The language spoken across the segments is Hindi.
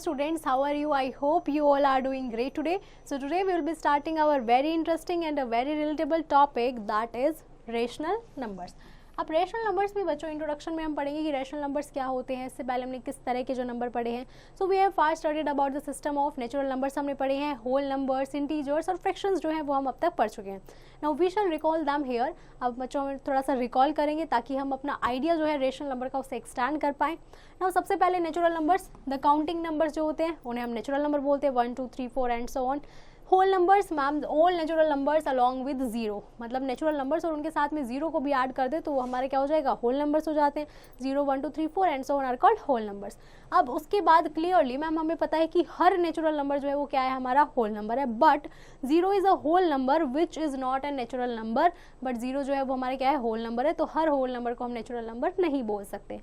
students, how are you? I hope you all are doing great today. So today we will be starting our very interesting and a very relatable topic, that is rational numbers. अब रेशनल नंबर्स में बच्चों इंट्रोडक्शन में हम पढ़ेंगे कि रेशनल नंबर्स क्या होते हैं. इससे पहले हमने किस तरह के जो नंबर पढ़े हैं. So we have first studied about the system of natural numbers हमने पढ़े हैं. होल नंबर्स, इंटीजर्स और फ्रैक्शंस जो हैं वो हम अब तक पढ़ चुके हैं. Now we shall recall them here. अब बच्चों हम थोड़ा सा रिकॉल करेंगे ताकि हम अपना आइडिया जो है रेशनल नंबर का उसे एक्सटेंड कर पाएँ. नाउ सबसे पहले natural numbers, the counting numbers जो होते हैं उन्हें हम नेचुरल नंबर बोलते हैं. 1 2 3 4 and so on. Whole numbers ma'am all natural numbers along with zero, मतलब नेचुरल नंबर्स और उनके साथ में जीरो को भी ऐड कर दे तो वो हमारे क्या हो जाएगा, होल नंबर्स हो जाते हैं. 0 1 2 3 4 and so on are called whole numbers. अब उसके बाद क्लियरली मैम हमें पता है कि हर नेचुरल नंबर जो है वो क्या है, हमारा होल नंबर है. But zero is a whole number which is not a natural number. But zero जो है वो हमारे क्या है, होल नंबर है. तो हर होल नंबर को हम नेचुरल नंबर नहीं बोल सकते.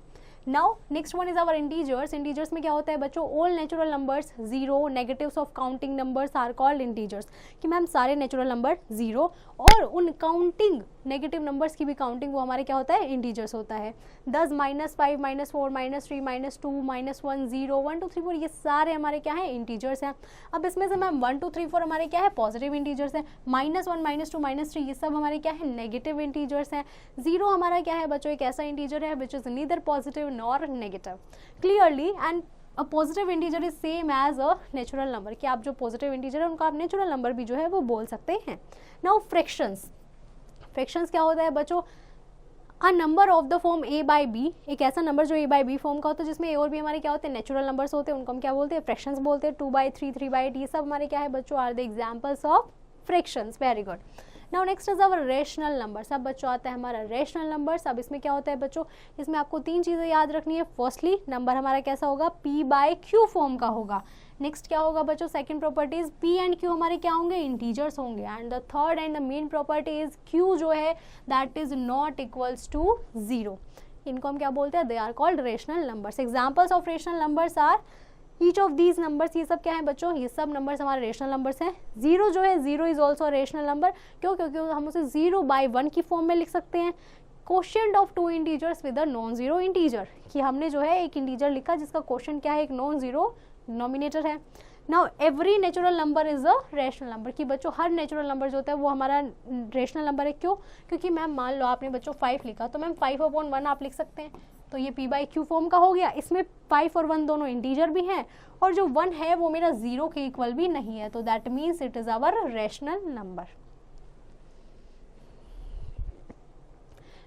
Now next one is our integers. Integers में क्या होता है बच्चों, all natural numbers zero, negatives of counting numbers are called integers. कि मैम सारे नेचुरल नंबर जीरो और उन काउंटिंग नेगेटिव नंबर्स की भी काउंटिंग वो हमारे क्या होता है, इंटीजर्स होता है. 10 -5 -4 -3 -2 -1 0 1 2 3 4 ये सारे हमारे क्या है, इंटीजर्स हैं. अब इसमें से मैम 1 2 3 4 हमारे क्या है, पॉजिटिव इंटीजर्स हैं. -1 -2 -3 ये सब हमारे क्या है, नेगेटिव इंटीजर्स हैं. 0 हमारा क्या है बच्चों, एक ऐसा इंटीजर है which is neither positive nor negative. Clearly and a positive integer is same as a natural number. कि आप जो पॉजिटिव इंटीजर है उनको आप नेचुरल नंबर भी जो है वो बोल सकते हैं. Now fractions. फ्रैक्शंस क्या होता है बच्चों, a number of the form a by b. एक ऐसा नंबर जो a बाई b फॉर्म का होता है जिसमें a और b हमारे क्या होते हैं, नेचुरल नंबर्स होते हैं. उनको हम क्या बोलते हैं, फ्रैक्शंस बोलते हैं. 2/3 3/8 ये सब हमारे क्या है बच्चों, are the examples of fractions. Very good. Now next is our rational numbers. अब बच्चों आता है हमारा रेशनल नंबर्स. अब इसमें क्या होता है बच्चों, इसमें आपको 3 चीज़ें याद रखनी है. फर्स्टली नंबर हमारा कैसा होगा, p/q फॉर्म का होगा. नेक्स्ट क्या होगा बच्चों, second properties p and q हमारे क्या होंगे, इंटीजर्स होंगे. And the third and the main property is q जो है that is not equals to 0. इनको हम क्या बोलते हैं, they are called rational numbers. Examples of rational numbers are each of these numbers. ये सब क्या है बच्चों, ये सब नंबर्स हमारे रेशनल नंबर्स हैं. 0 जो है, 0 इज ऑल्सो रेशनल नंबर. क्यों, क्योंकि हम उसे 0/1 की फॉर्म में लिख सकते हैं. Quotient of 2 integers with a non zero integer. कि हमने जो है एक इंटीजर लिखा जिसका क्वोशिएंट क्या है, एक नॉन जीरो डिनोमिनेटर है. Now every natural number is a rational number. कि बच्चों हर नेचुरल नंबर जो होता है वो हमारा रेशनल नंबर है. क्यों, क्योंकि मैम मान लो आपने बच्चों 5 लिखा तो मैम 5/1 आप लिख सकते हैं. तो ये p/q फॉर्म का हो गया. इसमें 5 और 1 दोनों इंटीजर भी हैं और जो 1 है वो मेरा 0 के इक्वल भी नहीं है. तो that means it is our rational number.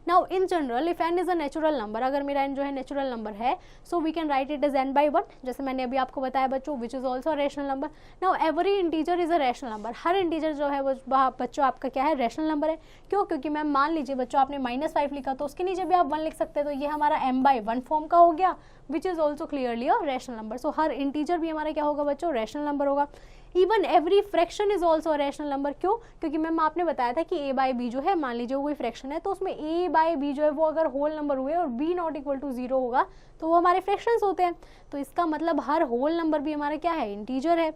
Now in general if n is a natural number, अगर मेरा n जो है नेचुरल नंबर है, so we can write it is n/1 जैसे मैंने अभी आपको बताया बच्चों, which is also rational number. Now every integer is a rational number. हर इंटीजर जो है वो बच्चों आपका क्या है, रेशनल नंबर है. क्यों, क्योंकि मैम मान लीजिए बच्चों आपने -5 लिखा तो उसके नीचे भी आप 1 लिख सकते हैं. तो ये हमारा m/1 फॉर्म का हो गया विच is also clearly a rational number. So her integer भी हमारा क्या होगा बच्चों, रेशनल नंबर होगा. Even every fraction is also rational number. क्यों, क्योंकि मैम आपने बताया था कि a/b जो है, मान लीजिए वो कोई फ्रैक्शन है तो उसमें a/b जो है वो अगर होल नंबर हुए और b नॉट इक्वल टू 0 होगा तो वो हमारे फ्रैक्शंस होते हैं. तो इसका मतलब हर होल नंबर भी हमारा क्या है, इंटीजर है.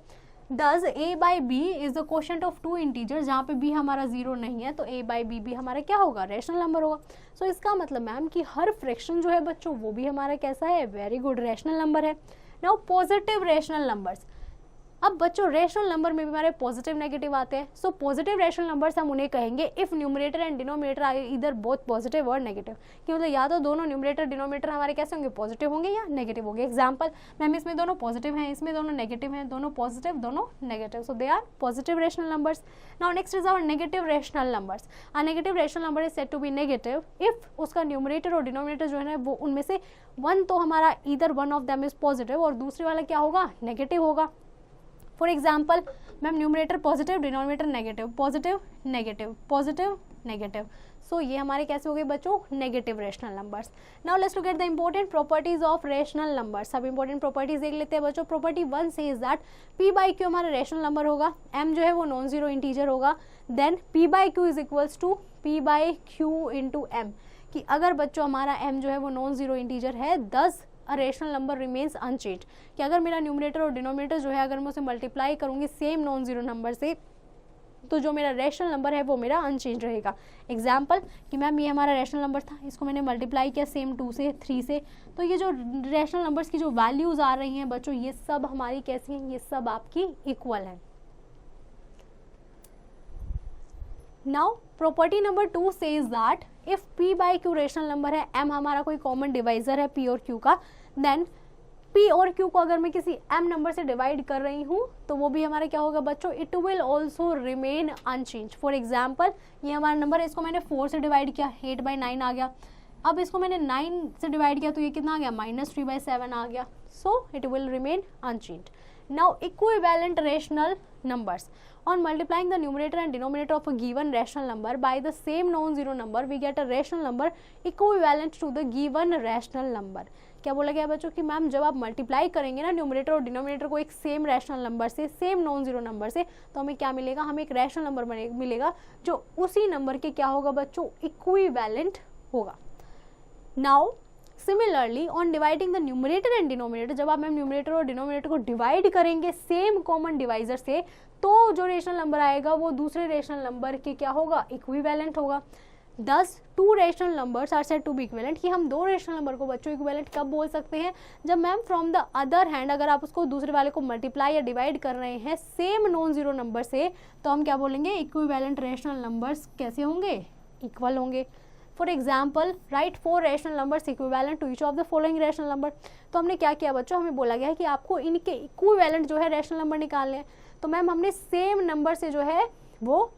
Thus a/b is the quotient of 2 integer. जहाँ पे b हमारा 0 नहीं है तो a/b भी हमारा क्या होगा, रेशनल नंबर होगा. सो इसका मतलब मैम कि हर फ्रैक्शन जो है बच्चों वो भी हमारा कैसा है, वेरी गुड रेशनल नंबर है. Now positive rational numbers. अब बच्चों रेशनल नंबर में भी हमारे पॉजिटिव नेगेटिव आते हैं. सो पॉजिटिव रेशनल नंबर्स हम उन्हें कहेंगे if numerator and denominator are इधर बोथ पॉजिटिव और नेगेटिव. कि मतलब या तो दोनों न्यूमरेटर डिनोमिनेटर हमारे कैसे होंगे, पॉजिटिव होंगे या नेगेटिव होंगे. एग्जाम्पल मैम इसमें दोनों पॉजिटिव हैं, इसमें दोनों नेगेटिव हैं, दोनों पॉजिटिव दोनों negative. So they are positive rational numbers. Now next is our negative rational numbers. A negative rational number is said to be negative if उसका न्यूमरेटर और डिनोमिनेटर जो है ना वो उनमें से 1 तो हमारा either one of them is positive और दूसरे वाला क्या होगा, नेगेटिव होगा. For example ma'am numerator positive, denominator negative, positive negative, positive negative. So ये हमारे कैसे हो गए बच्चों, negative rational numbers. Now let's look at the important properties of rational numbers. सब इंपॉर्टेंट प्रॉपर्टीज देख लेते हैं बच्चों. प्रॉपर्टी 1 सेज दैट p/q हमारा रेशनल नंबर होगा, m जो है वो नॉन जीरो इंटीजर होगा. Then p/q is equals to p/q into m. कि अगर बच्चों हमारा m जो है वो नॉन जीरो इंटीजर है, 10 अ रेशनल नंबर रिमेन्स अनचेंज्ड. कि अगर मेरा न्यूमरेटर और डिनोमिनेटर जो है अगर मैं उसे मल्टीप्लाई करूंगी सेम नॉन जीरो नंबर से तो जो मेरा रैशनल नंबर है वो मेरा अनचेंज रहेगा। एग्जाम्पल कि मैम ये हमारा रैशनल नंबर था, इसको मैंने मल्टीप्लाई किया सेम 2 से 3 से, तो ये जो रैशनल नंबर्स की जो वैल्यूज़ आ रही हैं बच्चों, ये सब हमारी कैसी हैं, ये सब आपकी इक्वल हैं। Now property number 2 says that if p by q rational number है, m हमारा कोई कॉमन डिवाइजर है p और q का, देन p और q को अगर मैं किसी m नंबर से डिवाइड कर रही हूँ तो वो भी हमारा क्या होगा बच्चों, it will also remain unchange. For example ये हमारा नंबर है, इसको मैंने 4 से डिवाइड किया, 8/9 आ गया। अब इसको मैंने 9 से डिवाइड किया तो ये कितना आ गया, -3/7 आ गया। So it will remain unchange. Now equivalent rational numbers, on multiplying the numerator and denominator of a given rational number by the same non-zero number we get a rational number equivalent to the given rational number। क्या बोला गया बच्चों कि मैम जब आप मल्टीप्लाई करेंगे ना न्यूमरेटर और डिनोमिनेटर को एक सेम रैशनल नंबर से, सेम नॉन जीरो नंबर से, तो हमें क्या मिलेगा, हमें एक रैशनल नंबर मिलेगा जो उसी नंबर के क्या होगा बच्चों, इक्विवेलेंट होगा। Now similarly on dividing the numerator and denominator, जब आप मैम न्यूमरेटर और डिनोमिनेटर को डिवाइड करेंगे सेम कॉमन डिवाइजर से, तो जो रेशनल नंबर आएगा वो दूसरे रेशनल नंबर के क्या होगा, इक्विवेलेंट होगा। Thus two rational numbers are said to be equivalent, कि हम दो रेशनल नंबर को बच्चों इक्विवेलेंट कब बोल सकते हैं, जब ma'am from the other hand अगर आप उसको दूसरे वाले को मल्टीप्लाई या डिवाइड कर रहे हैं सेम नॉन जीरो नंबर से, तो हम क्या बोलेंगे, इक्विवेलेंट रेशनल नंबर्स कैसे होंगे, इक्वल होंगे। For example write 4 rational numbers equivalent to each of the following rational number. तो हमने क्या किया बच्चों, हमें बोला गया है कि आपको इनके इक्विवेलेंट जो है रैशनल नंबर निकालने हैं। तो मैम हमने सेम नंबर से जो है वो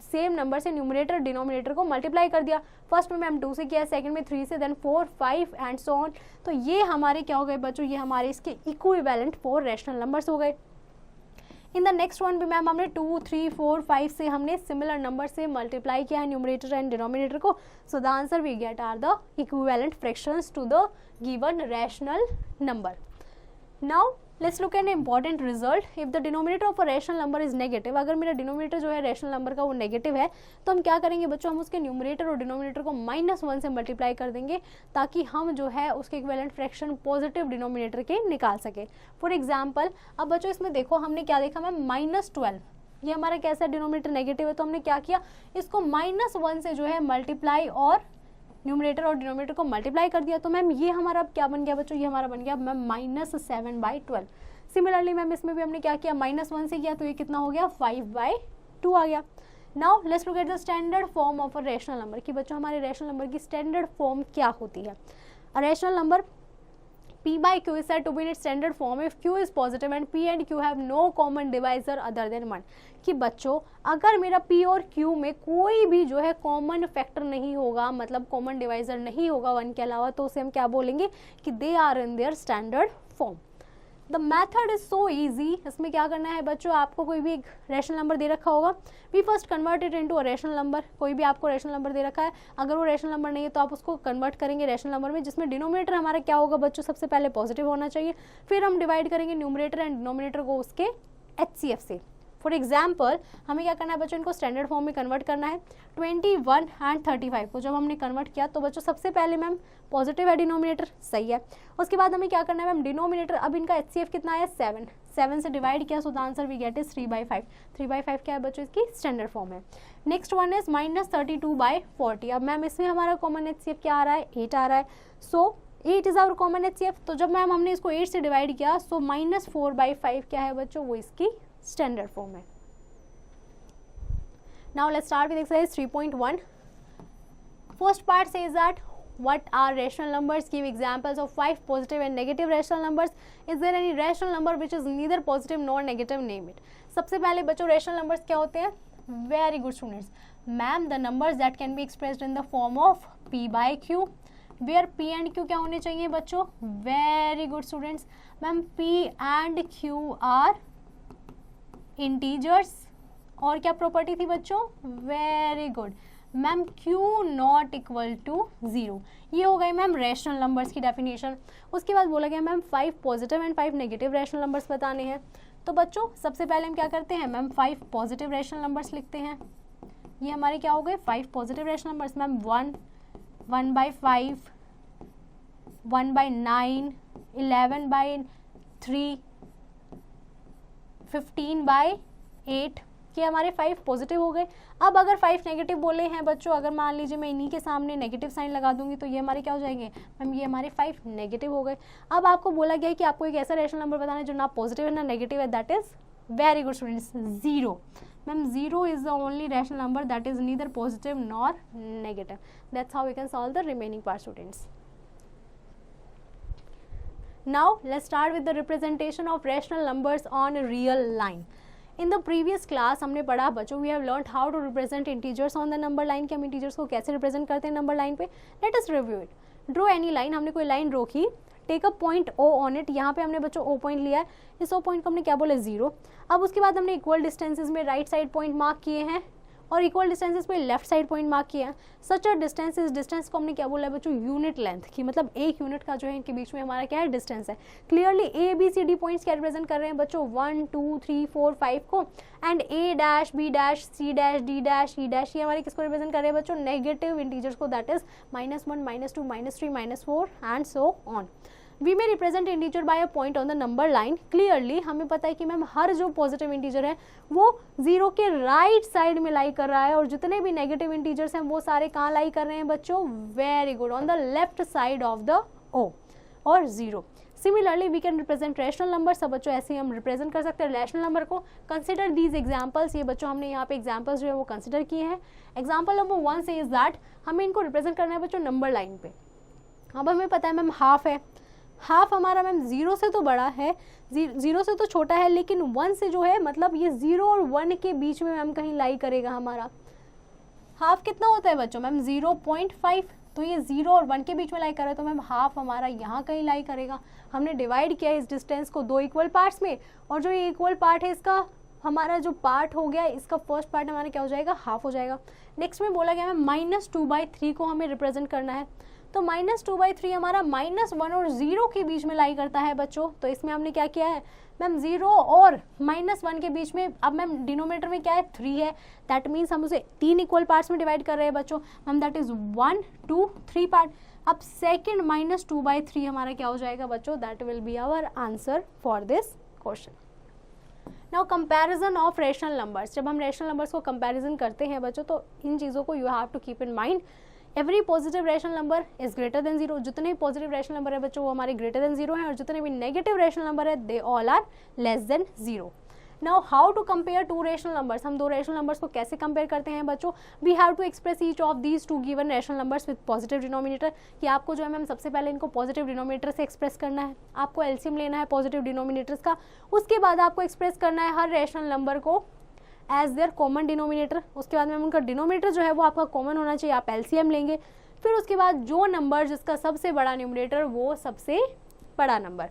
सेम नंबर से न्यूमरेटर डिनोमिनेटर को मल्टीप्लाई कर दिया। फर्स्ट में मैम 2 से किया, सेकंड में 3 से, देन 4, 5 एंड सो ऑन। तो ये हमारे क्या हो गए बच्चों, ये हमारे इसके इक्विवेलेंट 4 रैशनल नंबर्स हो गए। इन द नेक्स्ट वन भी मैम हमने 2, 3, 4, 5 से हमने सिमिलर नंबर से मल्टीप्लाई किया है न्यूमरेटर एंड डिनोमिनेटर को। So the answer we get are the equivalent fractions to the given rational number. Now let's look at important result. If the denominator of a rational number is negative, अगर मेरा डिनोमिनेटर जो है रैशनल नंबर का वो नेगेटिव है, तो हम क्या करेंगे बच्चों, हम उसके न्यूमरेटर और डिनोमिनेटर को -1 से मल्टीप्लाई कर देंगे ताकि हम जो है उसके इक्विवेलेंट फ्रैक्शन पॉजिटिव डिनोमिनेटर के निकाल सके। फॉर एग्जाम्पल अब बच्चों इसमें देखो हमने क्या देखा मैम, -12, ये हमारा कैसा डिनोमिनेटर नेगेटिव है, तो हमने क्या किया, इसको -1 से जो है मल्टीप्लाई और न्यूमरेटर और डिनोमिनेटर को मल्टीप्लाई कर दिया। तो मैम ये हमारा अब क्या बन गया बच्चों, ये हमारा बन गया मैम -7/12। सिमिलरली मैम इसमें भी हमने क्या किया, -1 से किया तो ये कितना हो गया, 5/2 आ गया। Now let's look at the standard form of a rational number, कि बच्चों हमारे रैशनल नंबर की स्टैंडर्ड फॉर्म क्या होती है। अ rational number p by q is said to be in its standard form if q is positive and p and q have no common divisor other than 1। कि बच्चों अगर मेरा p और q में कोई भी जो है कॉमन फैक्टर नहीं होगा, मतलब कॉमन डिवाइजर नहीं होगा 1 के अलावा, तो उसे हम क्या बोलेंगे कि they are in their standard form. The method is so easy. इसमें क्या करना है बच्चों, आपको कोई भी एक रैशनल नंबर दे रखा होगा, we first convert it into a rational number. कोई भी आपको रैशनल नंबर दे रखा है, अगर वो रैशनल नंबर नहीं है तो आप उसको कन्वर्ट करेंगे रैशनल नंबर में, जिसमें डिनोमिनेटर हमारा क्या होगा बच्चों, सबसे पहले पॉजिटिव होना चाहिए। फिर हम डिवाइड करेंगे न्यूमरेटर एंड डिनोमिनेटर को उसके HCF से। फॉर एग्जाम्पल हमें क्या करना है बच्चों, इनको स्टैंडर्ड फॉर्म में कन्वर्ट करना है। 21 एंड 35 को जब हमने कन्वर्ट किया तो बच्चों सबसे पहले मैम पॉजिटिव है डिनोमिनेटर, सही है। उसके बाद हमें क्या करना है मैम, डिनोमिनेटर अब इनका HCF कितना है, 7 से डिवाइड किया, so the answer we get is 3/5। 3/5 क्या है बच्चों, इसकी स्टैंडर्ड फॉर्म है। Next one is -32/40। अब मैम इसमें हमारा कॉमन HCF क्या आ रहा है, 8 आ रहा है। सो 8 इज आवर कॉमन HCF। तो जब मैम हमने इसको 8 से डिवाइड किया, सो -4/5 क्या है बच्चों, वो इसकी स्टैंडर्ड फॉर्म है। Now let's start with exercise 3.1. First part says that what are rational numbers? Give examples of 5 positive and negative rational numbers. Is there any rational number which is neither positive nor negative? Name it. सबसे पहले बच्चों rational numbers क्या होते हैं? Very good students. Ma'am, the numbers that can be expressed in the form of p by q. Where p and q क्या होने चाहिए बच्चों? Very good students. Ma'am, p and q are integers. और क्या प्रॉपर्टी थी बच्चों, very good ma'am, q not equal to 0। ये हो गई मैम रैशनल नंबर्स की डेफिनेशन। उसके बाद बोला गया ma'am 5 positive and 5 negative rational numbers बताने हैं। तो बच्चों सबसे पहले हम क्या करते हैं मैम, 5 पॉजिटिव रैशनल नंबर्स लिखते हैं। ये हमारे क्या हो गए, 5 पॉजिटिव रैशनल नंबर्स मैम, 1/5, 1/9, 11/3, 15/8 कि हमारे 5 पॉजिटिव हो गए। अब अगर 5 नेगेटिव बोले हैं बच्चों, अगर मान लीजिए मैं इन्हीं के सामने नेगेटिव साइन लगा दूंगी तो ये हमारे क्या हो जाएंगे मैम, ये हमारे 5 नेगेटिव हो गए। अब आपको बोला गया है कि आपको एक ऐसा रेशनल नंबर बताना है जो ना पॉजिटिव है ना नेगेटिव है, that is very good students, 0। Ma'am 0 is the only rational number that is neither positive nor negative. That's how we can solve the remaining part, students. Now let's start with the representation of rational numbers on a real line. In the previous class हमने पढ़ा बच्चों, we have learned how to represent integers on the number line, कि हम integers को कैसे represent करते हैं नंबर लाइन पे। Let us review it. Draw any line, हमने कोई लाइन ड्रॉ की, take a point O on it, यहाँ पे हमने बच्चों O पॉइंट लिया है, इस O पॉइंट को हमने क्या बोला 0। अब उसके बाद हमने इक्वल डिस्टेंसेस में राइट साइड पॉइंट मार्क किए हैं और इक्वल डिस्टेंसेस पे लेफ्ट साइड पॉइंट मार्क किया है। सच अ डिस्टेंस, इस डिस्टेंस को हमने क्या बोला है बच्चों, यूनिट लेंथ, की मतलब एक यूनिट का जो है इनके बीच में हमारा क्या है डिस्टेंस है। Clearly A B C D points क्या रिप्रेजेंट कर रहे हैं बच्चों, 1 2 3 4 5 को, and A dash B dash C dash D dash E dash, ये हमारे किसको रिप्रेजेंट कर रहे हैं बच्चों, नेगेटिव इंटीजर्स को, that is -1 -2 -3 -4 and so on. We may represent integer by a point on the number line. Clearly हमें पता है कि मैम हर जो पॉजिटिव इंटीजर है वो 0 के राइट साइड में लाई कर रहा है और जितने भी नेगेटिव इंटीजर्स हैं वो सारे कहाँ लाई कर रहे हैं बच्चों, very good, on the left side of the O और 0। Similarly we can represent rational number, सब बच्चों ऐसे ही हम रिप्रेजेंट कर सकते हैं रैशनल नंबर को। कंसिडर दीज एग्जाम्पल्स, ये बच्चों हमने यहाँ पे एग्जाम्पल्स जो है वो कंसिडर किए हैं। एग्जाम्पल नंबर 1 से इज दैट हमें इनको रिप्रेजेंट करना है बच्चों नंबर लाइन पे। अब हमें पता है मैम हाफ है, हाफ हमारा मैम 0 से तो बड़ा है, 0 से तो छोटा है, लेकिन 1 से जो है मतलब ये 0 और 1 के बीच में मैम कहीं लाई करेगा हमारा। हाफ कितना होता है बच्चों मैम 0.5, तो ये 0 और 1 के बीच में लाई कर रहा है तो मैम हाफ हमारा यहाँ कहीं लाई करेगा। हमने डिवाइड किया इस डिस्टेंस को 2 इक्वल पार्ट्स में और जो ये इक्वल पार्ट है इसका हमारा जो पार्ट हो गया इसका फर्स्ट पार्ट हमारा क्या हो जाएगा, हाफ हो जाएगा। नेक्स्ट में बोला गया मैम -2/3 को हमें रिप्रेजेंट करना है, तो -2/3 हमारा -1 और 0 के बीच में लाई करता है बच्चों। तो इसमें हमने क्या किया है मैम 0 और -1 के बीच में, अब मैम डिनोमिनेटर में क्या है 3 है, दैट मीन्स हम उसे 3 इक्वल पार्ट्स में डिवाइड कर रहे हैं बच्चों मैम, दैट इज 1 2 3 पार्ट। अब सेकेंड -2/3 हमारा क्या हो जाएगा बच्चों, that will be our answer for this question. Now comparison of rational numbers, जब हम रैशनल नंबर्स को कंपैरिजन करते हैं बच्चों तो इन चीज़ों को you have to keep in mind. Every positive rational number is greater than 0, जितने भी पॉजिटिव रैशनल नंबर है बच्चों वो हमारे ग्रेटर देन 0 है और जितने भी नेगेटिव रैशनल नंबर है they all are less than 0। Now how to compare two rational numbers, हम दो रैशनल नंबर्स को कैसे कंपेयर करते हैं बच्चों, we have to express each of these two given rational numbers with positive denominator, कि आपको जो है मैम सबसे पहले इनको पॉजिटिव डिनोमिनेटर से एक्सप्रेस करना है, आपको एलसीएम लेना है पॉजिटिव डिनोमिनेटर्स का, उसके बाद आपको एक्सप्रेस करना है हर रैशनल नंबर को एज देयर कॉमन डिनोमिनेटर। उसके बाद में उनका डिनोमिनेटर जो है वो आपका कॉमन होना चाहिए, आप एलसीएम लेंगे, फिर उसके बाद जो नंबर जिसका सबसे बड़ा न्यूमरेटर वो सबसे बड़ा number.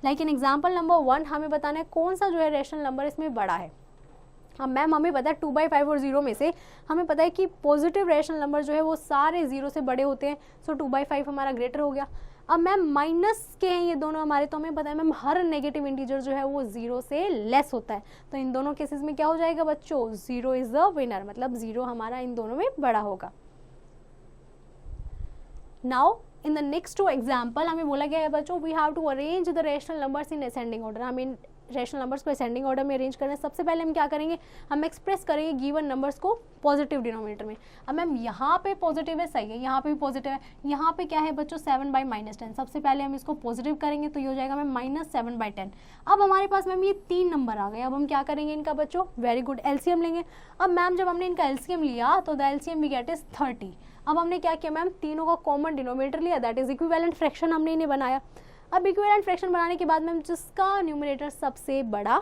Like in example number 1 हमें बताना है कौन सा जो है रैशनल नंबर इसमें बड़ा है। अब मैम हमें पता है 2/5 और 0 में से हमें पता है कि पॉजिटिव रैशनल नंबर जो है वो सारे 0 से बड़े होते हैं, सो 2/5 हमारा ग्रेटर हो गया। अब मैम माइनस के हैं ये दोनों हमारे, तो हमें पता है मैम हर नेगेटिव इंटीजर जो है वो 0 से लेस होता है, तो इन दोनों केसेस में क्या हो जाएगा बच्चों, 0 इज द विनर, मतलब 0 हमारा इन दोनों में बड़ा होगा। Now in the next two example हमें बोला गया है बच्चों we have to arrange the rational numbers in ascending order, हमें रैशनल नंबर्स को असेंडिंग ऑर्डर में अरेंज करना है। सबसे पहले हम क्या करेंगे, हम एक्सप्रेस करेंगे गिवन नंबर्स को पॉजिटिव डिनोमिनेटर में। अब मैम यहाँ पे पॉजिटिव है, सही है, यहाँ पे भी पॉजिटिव है, यहाँ पे क्या है बच्चों 7/-10, सबसे पहले हम इसको पॉजिटिव करेंगे तो ये हो जाएगा मैम -7/10। अब हमारे पास मैम ये 3 नंबर आ गए, अब हम क्या करेंगे इनका बच्चों, वेरी गुड, एलसीएम लेंगे। अब मैम जब हमने इनका एलसीएम लिया तो the LCM we get is 30। अब हमने क्या किया मैम, तीनों का कॉमन डिनोमिनेटर लिया, दैट इज इक्विवेलेंट फ्रैक्शन हमने इन्हें बनाया। अब इक्विवेलेंट फ्रैक्शन बनाने के बाद मैम जिसका न्यूमरेटर सबसे बड़ा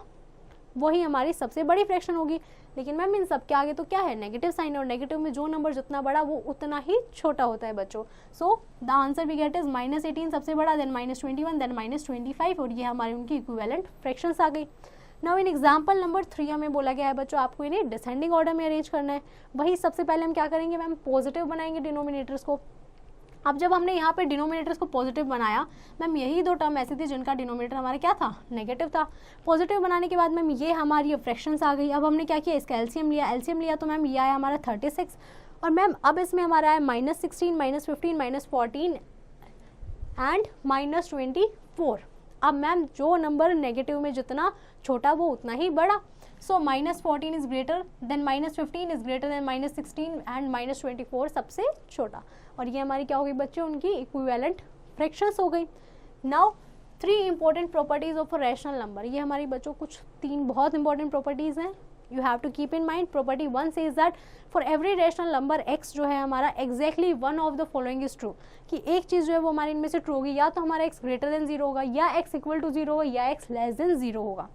वही हमारी सबसे बड़ी फ्रैक्शन होगी, लेकिन मैम इन सब के आगे तो क्या है नेगेटिव साइन, और नेगेटिव में जो नंबर जितना बड़ा वो उतना ही छोटा होता है बच्चों। So the answer we get is -18 सबसे बड़ा, देन -21, देन -25, और ये हमारी उनकी इक्विवेलेंट फ्रैक्शंस आ गई। नाउ इन एग्जाम्पल नंबर 3 हमें बोला गया है बच्चों आपको इन्हें डिसेंडिंग ऑर्डर में अरेंज करना है। वही सबसे पहले हम क्या करेंगे मैम, पॉजिटिव बनाएंगे डिनोमिनेटर्स को। अब जब हमने यहाँ पे डिनोमिनेटर्स को पॉजिटिव बनाया मैम, यही दो टर्म ऐसी थी जिनका डिनोमिनेटर हमारा क्या था, नेगेटिव था। पॉजिटिव बनाने के बाद मैम ये हमारी फ्रैक्शंस आ गई। अब हमने क्या किया, इसका एलसीएम लिया तो मैम ये आया हमारा 36, और मैम अब इसमें हमारा आया -16, -15, -14 एंड -24। अब मैम जो नंबर नेगेटिव में जितना छोटा वो उतना ही बड़ा, सो -14 is greater then -15 is greater then -16 and -24 सबसे छोटा, और ये हमारी क्या हो गई बच्चों, उनकी इक्विवेलेंट फ्रैक्शंस हो गई। Now 3 important properties of a rational number, ये हमारी बच्चों कुछ 3 बहुत इंपॉर्टेंट प्रॉपर्टीज हैं, you have to keep in mind. Property 1 says that for every rational number x जो है हमारा exactly one of the following is true, कि एक चीज़ जो है वो हमारे इनमें से ट्रू होगी, या तो हमारा x ग्रेटर देन 0 होगा, या x इक्वल टू 0 होगा, या x लेस देन 0 होगा।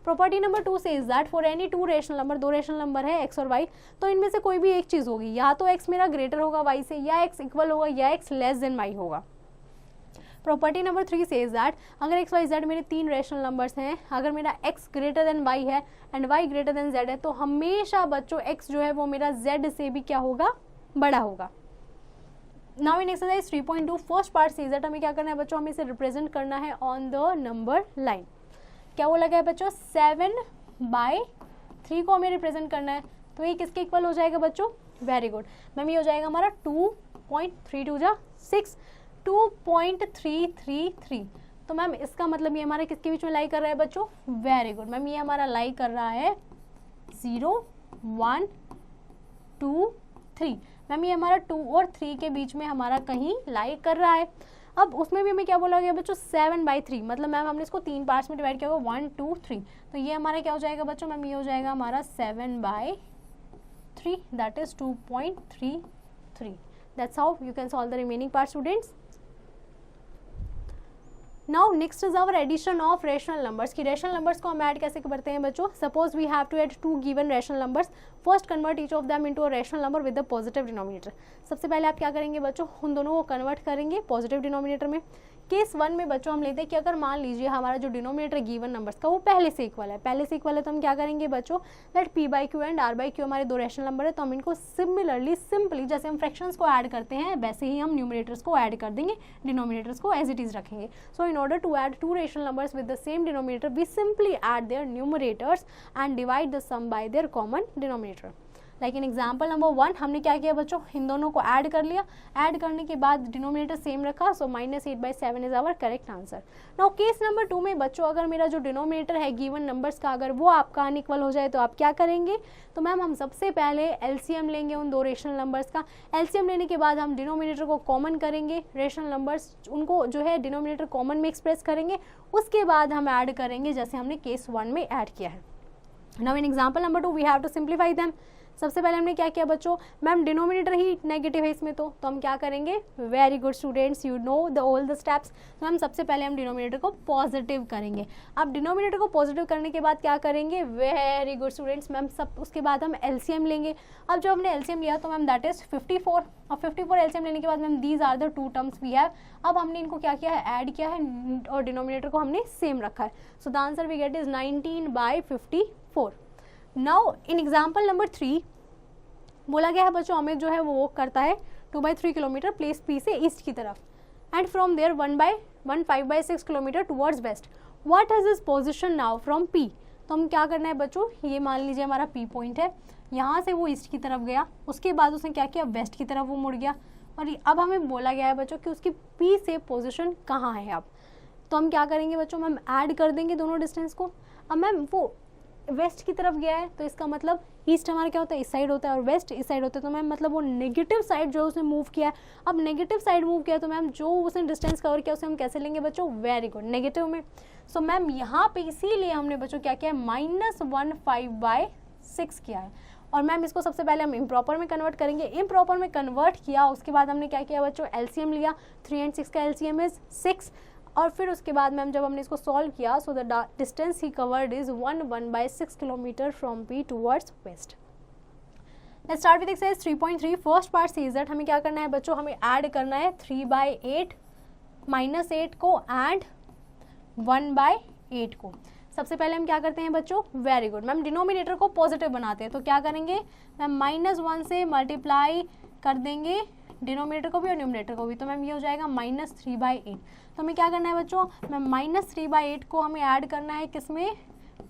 Property number 2 says that for any 2 rational number, 2 rational number है x और y, तो इनमें से कोई भी एक चीज़ होगी, या तो x मेरा ग्रेटर होगा y से, या x इक्वल होगा, या x लेस देन y होगा। प्रॉपर्टी नंबर 3 सेज दैट अगर x y z मेरे 3 रैशनल नंबर्स हैं, अगर मेरा x ग्रेटर देन y है and y greater than z है, तो हमेशा बच्चों x जो है वो मेरा z से भी क्या होगा, बड़ा होगा। Now in exercise 3.2 first part says that हमें क्या करना है बच्चों, हमें इसे रिप्रेजेंट करना है ऑन द नंबर लाइन। क्या बोला गया है बच्चों, 7/3 को हमें रिप्रेजेंट करना है, तो ये किसके इक्वल हो जाएगा बच्चों, वेरी गुड मैम, ये हो जाएगा हमारा 2.32 6 2.333, तो मैम इसका मतलब ये हमारा किसके बीच में लाई कर रहा है बच्चों, वेरी गुड मैम, ये हमारा लाई कर रहा है 0 1 2 3, मैम ये हमारा 2 और 3 के बीच में हमारा कहीं लाई कर रहा है। अब उसमें भी हमें क्या बोला गया बच्चों, 7/3, मतलब मैम हमने इसको 3 पार्ट्स में डिवाइड किया होगा 1 2 3, तो ये हमारा क्या हो जाएगा बच्चों, मैम ये हो जाएगा हमारा 7/3 that is 2.33। That's how you can solve the remaining part students. Now next is our addition of rational numbers, की रैशनल नंबर्स को हम ऐड कैसे करते हैं बच्चों। Suppose we have to add 2 given rational numbers, first convert each of them into a rational number with the positive denominator. सबसे पहले आप क्या करेंगे बच्चों, उन दोनों को कन्वर्ट करेंगे पॉजिटिव डिनोमिनेटर में। केस 1 में बच्चों हम लेते हैं कि अगर मान लीजिए हमारा जो डिनोमिनेटर गिवन नंबर्स का वो पहले से इक्वल है, पहले से इक्वल है तो हम क्या करेंगे बच्चों, लेट p/q एंड r/q हमारे 2 रैशनल नंबर है, तो हम इनको सिमिलरली सिंपली जैसे हम फ्रैक्शंस को ऐड करते हैं वैसे ही हम न्यूमरेटर्स को ऐड कर देंगे, डिनोमिनेटर्स को एज इट इज रखेंगे। So in order to add 2 rational numbers with the same denominator we simply add their numerators and divide the sum by their common denominator. Like in example number 1 हमने क्या किया बच्चों, इन दोनों को ऐड कर लिया, ऐड करने के बाद डिनोमिनेटर सेम रखा, so -8/7 is our correct answer. Now case number 2 में बच्चों अगर मेरा जो डिनोमिनेटर है गिवन नंबर्स का अगर वो आपका अनइक्वल हो जाए तो आप क्या करेंगे, तो मैम हम सबसे पहले एलसीएम लेंगे उन 2 रेशनल नंबर्स का, एलसीएम लेने के बाद हम डिनोमिनेटर को कॉमन करेंगे, रेशनल नंबर्स उनको जो है डिनोमिनेटर कॉमन में एक्सप्रेस करेंगे, उसके बाद हम ऐड करेंगे जैसे हमने केस 1 में ऐड किया है। Now in example number 2 we have to simplify them. सबसे पहले हमने क्या किया बच्चों, मैम डिनोमिनेटर ही नेगेटिव है इसमें, तो हम क्या करेंगे, very good students you know the all the steps. तो मैम सबसे पहले हम डिनोमिनेटर को पॉजिटिव करेंगे। अब डिनोमिनेटर को पॉजिटिव करने के बाद क्या करेंगे, वेरी गुड स्टूडेंट्स मैम सब उसके बाद हम एलसीएम लेंगे। अब जो हमने एलसीएम लिया तो मैम दैट इज 54, और 54 एलसीएम लेने के बाद ma'am these are the 2 terms we have. अब हमने इनको क्या किया है, ऐड किया है और डिनोमिनेटर को हमने सेम रखा है, so the answer we get is 19/54। Now in example number 3 बोला गया है बच्चों हमें जो है वो वॉक करता है 2/3 किलोमीटर प्लेस पी से ईस्ट की तरफ and from there 5/6 kilometre towards west. What is his position now from P, तो हम क्या करना है बच्चों, ये मान लीजिए हमारा पी पॉइंट है, यहाँ से वो ईस्ट की तरफ गया, उसके बाद उसने क्या किया, वेस्ट की तरफ वो मुड़ गया, और अब हमें बोला गया है बच्चों कि उसकी पी से पोजीशन कहाँ है। अब तो हम क्या करेंगे बच्चों, मैम ऐड कर देंगे दोनों डिस्टेंस को। अब मैम वो वेस्ट की तरफ गया है तो इसका मतलब ईस्ट हमारा क्या होता है, इस साइड होता है, और वेस्ट इस साइड होता है, तो मैम मतलब वो नेगेटिव साइड जो उसने मूव किया है। अब नेगेटिव साइड मूव किया तो मैम जो उसने डिस्टेंस कवर किया उसे हम कैसे लेंगे बच्चों, वेरी गुड नेगेटिव में। सो मैम यहाँ पे इसीलिए हमने बच्चों क्या किया है, -1/5/6 किया है। और मैम इसको सबसे पहले हम इम्प्रॉपर में कन्वर्ट करेंगे, इम्प्रॉपर में कन्वर्ट किया उसके बाद हमने क्या किया बच्चों, एलसीएम लिया, 3 and 6 का एलसीएम इज 6, और फिर उसके बाद मैम जब हमने इसको सॉल्व किया so the distance he covered is 1/6 kilometre from P towards waste. Let's start with exercise 3.3 first part says that हमें क्या करना है बच्चों, हमें ऐड करना है 3/8 -8 को एंड 1/8 को। सबसे पहले हम क्या करते हैं बच्चों, वेरी गुड मैम डिनोमिनेटर को पॉजिटिव बनाते हैं, तो क्या करेंगे मैम -1 से मल्टीप्लाई कर देंगे डिनोमिनेटर को भी और न्यूमरेटर को भी, तो मैम ये हो जाएगा -3/8। तो हमें क्या करना है बच्चों, मैम -3/8 को हमें ऐड करना है किसमें,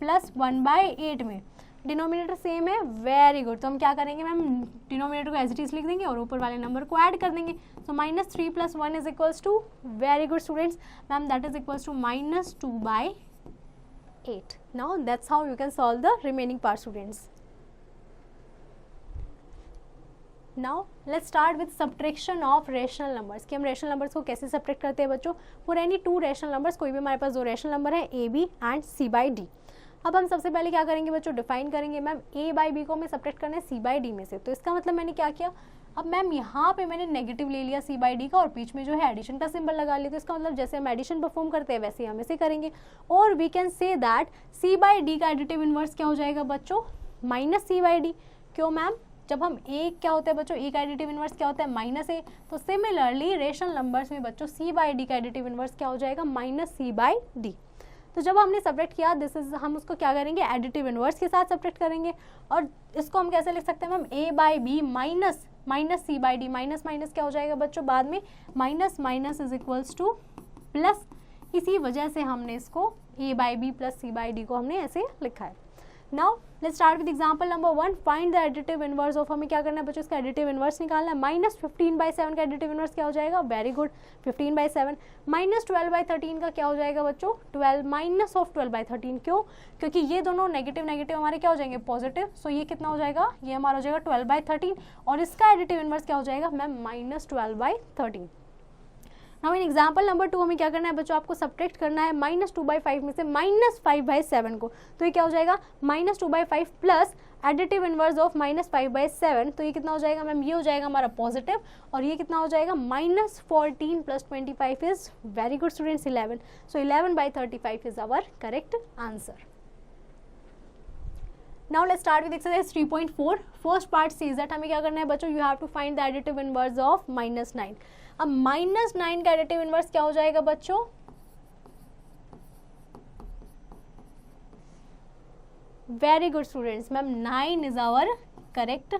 +1/8 में, डिनोमिनेटर सेम है, वेरी गुड। तो हम क्या करेंगे मैम, डिनोमिनेटर को एज इट इज लिख देंगे और ऊपर वाले नंबर को ऐड कर देंगे, so -3 + 1 is equals to, very good students ma'am that is equals to -2/8। 8. Now that's how you can solve the remaining part, students. Now let's start with subtraction of rational numbers कि हम rational numbers को कैसे subtract करते हैं बच्चों. For any two rational numbers, कोई भी हमारे पास दो rational number है a b and c by d. अब हम सबसे पहले क्या करेंगे बच्चों, डिफाइन करेंगे मैम a by b को हमें सब्ट्रैक्ट करना है c by d में से. तो इसका मतलब मैंने क्या किया, अब मैम यहाँ पे मैंने नेगेटिव ले लिया c by d का और बीच में जो है एडिशन का सिंबल लगा लिया. तो इसका मतलब जैसे हम एडिशन परफॉर्म करते हैं वैसे हम इसे करेंगे. और we can say that c by d का एडिटिव इनवर्स क्या हो जाएगा बच्चों, माइनस c by d. क्यों मैम, जब हम a क्या होता है बच्चों, a का एडिटिव इनवर्स क्या होता है माइनस a. तो सिमिलरली रेशनल नंबर्स में बच्चों c by d का एडिटिव इनवर्स क्या हो जाएगा, माइनस c by d. तो जब हमने सब्ट्रैक्ट किया दिस इज, हम उसको क्या करेंगे, एडिटिव इनवर्स के साथ सब्ट्रैक्ट करेंगे. और इसको हम कैसे लिख सकते हैं ma'am, a by b minus minus c by d. Minus minus क्या हो जाएगा बच्चों बाद में, minus minus is equals two plus. इसी वजह से हमने इसको a by b plus c by d को हमने ऐसे लिखा है. Now let's start with example number 1. Find the additive inverse of, हमें क्या करना है बच्चों, इसका एडिटिव इनवर्स निकालना है. माइनस 15/7 का एडिटिव इनवर्स क्या हो जाएगा, वेरी गुड 15/7. माइनस 12/13 का क्या हो जाएगा बच्चों, 12 माइनस ऑफ 12/13. क्यों, क्योंकि ये दोनों नेगेटिव नेगेटिव हमारे क्या हो जाएंगे, पॉजिटिव. सो ये कितना हो जाएगा, ये हमारा हो जाएगा 12/13. और इसका एडिटिव इनवर्स क्या हो जाएगा ma'am, minus 12/13. Now in example number 2 हमें क्या करना है बच्चों, आपको सब्ट्रैक्ट करना है माइनस 2/5 में से माइनस 5/7 को. तो ये क्या हो जाएगा, minus 2/5 plus additive inverse of minus 5/7. तो ये कितना हो जाएगा मैम, ये हो जाएगा हमारा पॉजिटिव. और ये कितना हो जाएगा, minus 14 plus 25 is, very good students, 11. So 11/35 is our correct answer. Now let's start with exercise 3.4. First part says that हमें क्या करना है बच्चों, you have to find the additive inverse of -9. अब -9 का additive inverse क्या हो जाएगा बच्चों, very good students, ma'am 9 is our correct.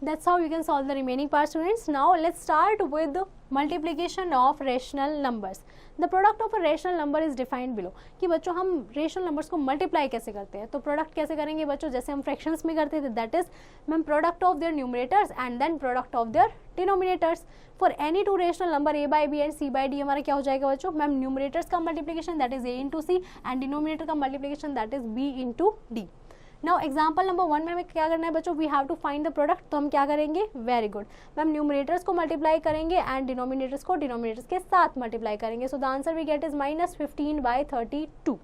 That's how you can solve the remaining part, students. Now let's start with multiplication of rational numbers. The product of a rational number is defined below. कि बच्चों हम rational numbers को multiply कैसे करते हैं, तो product कैसे करेंगे बच्चों, जैसे हम fractions में करते थे, that is ma'am product of their numerators and then product of their denominators. For any two rational number a by b and c by d हमारा क्या हो जाएगा बच्चों, मैम numerators का multiplication that is a into c and denominator का multiplication that is b into d. Now example number 1 में हमें क्या करना है बच्चों, we have to find the product. तो हम क्या करेंगे, वेरी गुड मैम, न्यूमरेटर्स को मल्टीप्लाई करेंगे एंड डिनोमिनेटर्स को डिनोमिनेटर्स के साथ मल्टीप्लाई करेंगे. So the answer we get is minus 15/32.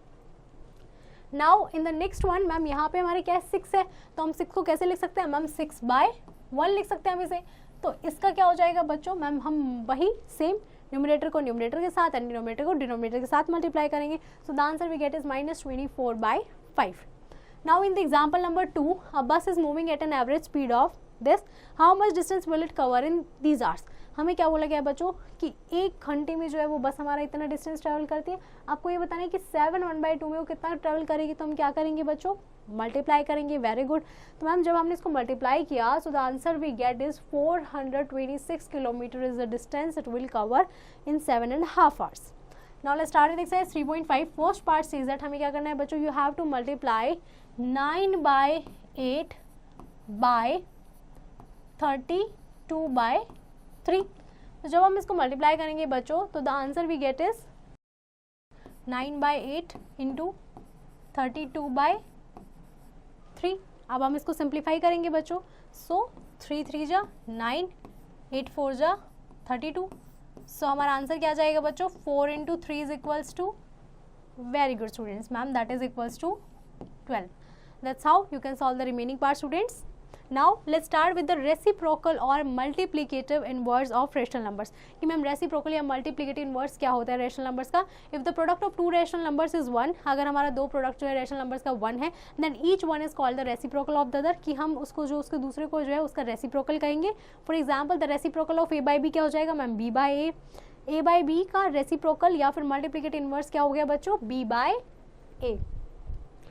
Now in the next one ma'am, यहाँ पे हमारे क्या है 6 है. तो हम 6 को कैसे लिख सकते हैं मैम, 6/1 लिख सकते हैं हम इसे. तो इसका क्या हो जाएगा बच्चों, मैम हम वही सेम न्यूमरेटर को न्यूमरेटर के साथ एंड डिनोमिनेटर को डिनोमिनेटर के साथ मल्टीप्लाई करेंगे. So the answer we get is minus 24/5. Now in the example number 2, a bus is moving at an average speed of this. How much distance will it cover in these hours? हमें क्या बोला गया है बच्चों कि 1 घंटे में जो है वो बस हमारा इतना डिस्टेंस ट्रैवल करती है. आपको ये बताना है कि 7 1/2 में वो कितना ट्रैवल करेगी. तो हम क्या करेंगे बच्चों, मल्टीप्लाई करेंगे. Very good. तो मैम जब हमने इसको मल्टीप्लाई किया, so the answer we get is 426 kilometre is the distance it will cover in 7.5 hours. Now let's start with exercise 3.5. First part says that हमें क्या करना है बच्चों, you have to multiply 9/8 by 32/3. तो जब हम इसको मल्टीप्लाई करेंगे बच्चों, तो the answer we get is 9/8 into 32/3. अब हम इसको सिंप्लीफाई करेंगे बच्चों. सो 3 3 जा 9, 8 4 जा 32. सो हमारा आंसर क्या जाएगा बच्चों, 4 into 3 is equals to, very good students, ma'am that is equals to 12. That's how you can solve the remaining part, students. Now let's start with the reciprocal or multiplicative inverse of rational numbers. कि मैम reciprocal या multiplicative inverse क्या होता है rational numbers का. If the product of two rational numbers is 1, अगर हमारा दो product जो है rational numbers का 1 है, then each one is called the reciprocal of the other. कि हम उसको जो उसके दूसरे को जो है उसका reciprocal कहेंगे. For example, the reciprocal of a by b क्या हो जाएगा ma'am, b by a. a by b का reciprocal या फिर multiplicative inverse क्या हो गया बच्चों, b by a.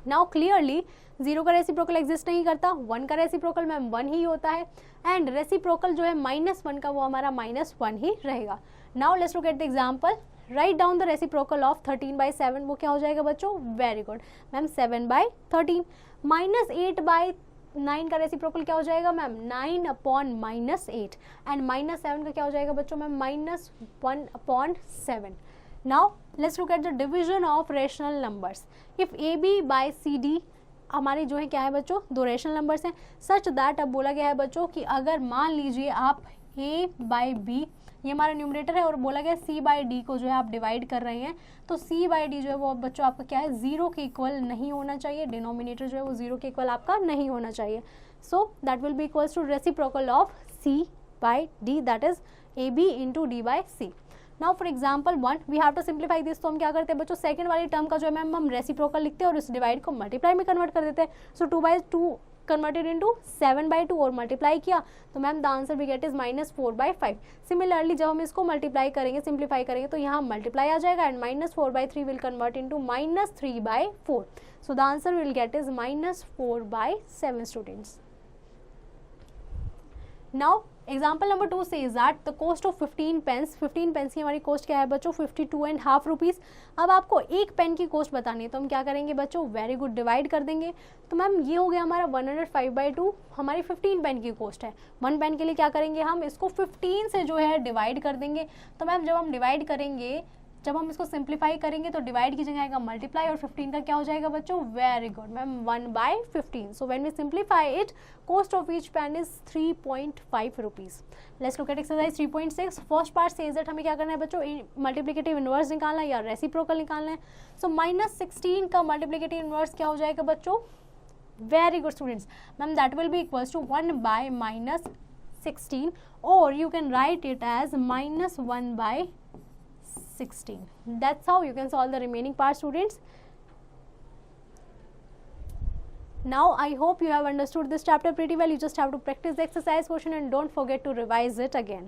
Now clearly 0 का रेसिप्रोकल एग्जिस्ट नहीं करता, 1 का रेसिप्रोकल मैम 1 ही होता है एंड रेसिप्रोकल जो है -1 का वो हमारा -1 ही रहेगा. Now let's look at the example. Write down the reciprocal of 13/7. वो क्या हो जाएगा बच्चों, वेरी गुड मैम 7/13. -8/9 का रेसिप्रोकल क्या हो जाएगा मैम, 9/-8 एंड -7 का क्या हो जाएगा बच्चों ma'am, -1/7. Now let's look at the division of rational numbers. If AB by CD हमारे जो है क्या है बच्चों, दो रेशनल नंबर्स हैं, सच दैट अब बोला गया है बच्चों कि अगर मान लीजिए आप A बाई बी, ये हमारा न्यूमरेटर है, और बोला गया C बाई डी को जो है आप डिवाइड कर रहे हैं, तो C बाई डी जो है वो बच्चों आपका क्या है, जीरो के इक्वल नहीं होना चाहिए, डिनोमिनेटर जो है वो जीरो के इक्वल आपका नहीं होना चाहिए. So that will be equals to reciprocal of C by D, that is AB into D by C. Now for example 1 we have to simplify this. तो हम क्या करते हैं बच्चों, सेकंड वाली टर्म का जो है मैम हम रेसिप्रोकल लिखते हैं और इस डिवाइड को मल्टीप्लाई में कन्वर्ट कर देते हैं. सो 2/2 कन्वर्टेड इनटू 7/2 और मल्टीप्लाई किया तो ma'am the answer we get is -4/5. Similarly जब हम इसको मल्टीप्लाई करेंगे, सिंप्लीफाई करेंगे, तो यहाँ मल्टीप्लाई आ जाएगा and -4/3 will convert into -3/4. So the answer will get is -4/7 students. Now example number 2 says that the cost of 15 pence, 15 pence की हमारी कॉस्ट क्या है बच्चों, 52.5 रुपीज़. अब आपको एक पेन की कॉस्ट बतानी है तो हम क्या करेंगे बच्चों, वेरी गुड, डिवाइड कर देंगे. तो मैम ये हो गया हमारा 105/2, हमारी 15 पेन की कॉस्ट है. 1 पेन के लिए क्या करेंगे, हम इसको 15 से जो है डिवाइड कर देंगे. तो मैम जब हम डिवाइड करेंगे, जब हम इसको सिंप्लीफाई करेंगे तो डिवाइड की जगह आएगा मल्टीप्लाई और 15 का क्या हो जाएगा बच्चों, very good ma'am, 1/15. So when we simplify it, cost of each pen is 3.5 rupees. Let's look at exercise 3.6. First part says that हमें क्या करना है बच्चों, मल्टीप्लिकेटिव इनवर्स निकालना है या रेसिप्रोकल निकालना है. सो -16 का मल्टीप्लिकेटिव इनवर्स क्या हो जाएगा बच्चों, very good students ma'am, that will be equals to 1/-16 और you can write it as -1/16. That's how you can solve the remaining part, students. Now I hope you have understood this chapter pretty well. You just have to practice the exercise question and don't forget to revise it again.